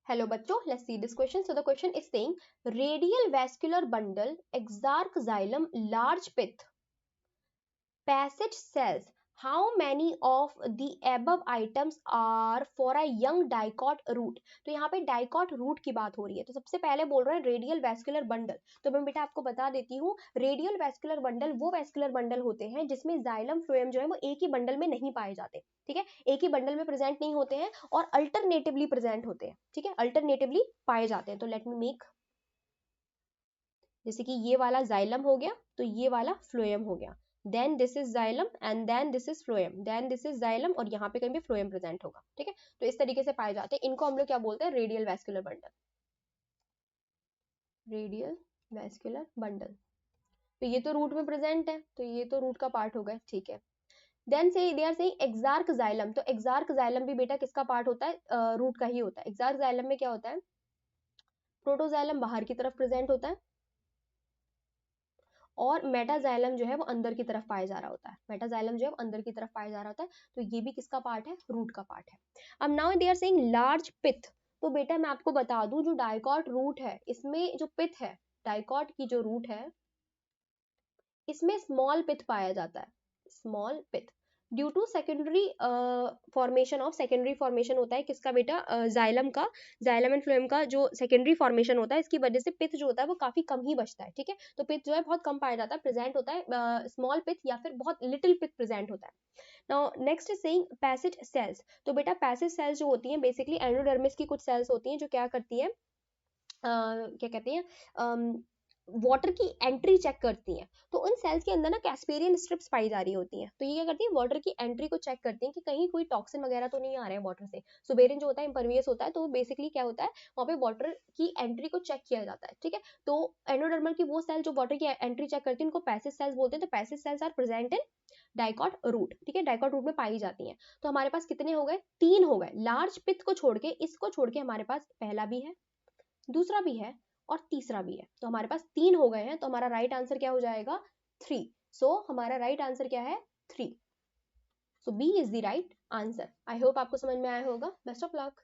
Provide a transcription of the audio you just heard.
Hello बच्चों, let's see this question. So the question is saying radial vascular bundle, exarch xylem, large pith, passage cells. How many of the above items are for a young dicot root? तो यहाँ पे dicot root की बात हो रही है. तो सबसे पहले बोल रहे हैं रेडियल वैस्कुलर बंडल. तो मैं बेटा आपको बता देती हूँ, रेडियल वैस्कुलर बंडल वो वैस्कुलर बंडल होते हैं जिसमें जाइलम फ्लोएम जो है वो एक ही बंडल में नहीं पाए जाते. ठीक है, एक ही बंडल में प्रेजेंट नहीं होते हैं और अल्टरनेटिवली प्रेजेंट होते हैं. ठीक है, अल्टरनेटिवली पाए जाते हैं. तो लेट मी मेक, जैसे कि ये वाला जाइलम हो गया तो ये वाला फ्लोएम हो गया, then this is xylem and then this is phloem, then this is xylem और यहाँ पे कहीं भी फ्लोएम प्रेजेंट होगा. ठीक है, तो इस तरीके से पाए जाते हैं. इनको हम लोग क्या बोलते हैं? Radial vascular bundle. Radial vascular bundle. तो ये तो रूट में प्रेजेंट है, तो ये तो रूट का पार्ट हो गया. ठीक है, देन से दे आर सेइंग एक्सार्क जाइलम. तो एक्सार्क जाइलम भी बेटा किसका पार्ट होता है? रूट का ही होता है. एक्सार्क जाइलम में क्या होता है? प्रोटोजाइलम बाहर की तरफ प्रेजेंट होता है और मेटाजाइलम जो है वो अंदर की तरफ पाया जा रहा होता है. मेटाजाइलम जो है वो अंदर की तरफ पाया जा रहा होता है. तो ये भी किसका पार्ट है? रूट का पार्ट है. अब now they are saying large pith. तो बेटा मैं आपको बता दूं, जो डाइकॉट रूट है इसमें जो पिथ है, डाइकॉट की जो रूट है इसमें स्मॉल पिथ पाया जाता है. Small pith due to secondary formation of, secondary formation होता है किसका बेटा? जाइलम का. जाइलम एंड फ्लोएम का जो सेकेंडरी फॉर्मेशन होता है इसकी वजह से पिथ जो होता है वो काफी कम ही बचता है. ठीक है, तो पिथ जो है बहुत कम पाया जाता है, प्रेजेंट होता है स्मॉल पिथ या फिर बहुत लिटिल पिथ प्रेजेंट होता है. Now next is saying passage sales. तो बेटा पैसेज सेल्स जो होती हैं बेसिकली एंडोडर्मिस की कुछ सेल्स होती हैं जो क्या करती हैं, क्या कहते हैं, वाटर की एंट्री चेक करती हैं. तो उन सेल्स के अंदर ना कैस्पेरियन स्ट्रिप्स पाई जा रही होती हैं. तो ये क्या करती है? वाटर की एंट्री को चेक करती हैं कि कहीं कोई टॉक्सिन वगैरह तो नहीं आ रहे हैं वाटर से. सुबेरिन जो होता है इम्परवियस होता है, तो बेसिकली क्या होता है वहाँ पे वाटर की एंट्री को चेक किया जाता है. ठीक है, तो एंडोडर्मल की वो सेल जो वाटर की एंट्री चेक करती है उनको पैसेज सेल्स बोलते हैं. तो passage cells are present in dicot root. ठीक है, डाइकॉट रूट में पाई जाती हैं. तो हमारे पास कितने हो गए? 3 हो गए. लार्ज पिथ को छोड़ के, इसको छोड़ के हमारे पास पहला भी है, दूसरा भी है और तीसरा भी है. तो हमारे पास 3 हो गए हैं. तो हमारा राइट आंसर क्या हो जाएगा? 3. सो हमारा राइट आंसर क्या है? 3. So B is the right answer. I hope आपको समझ में आया होगा. Best of luck.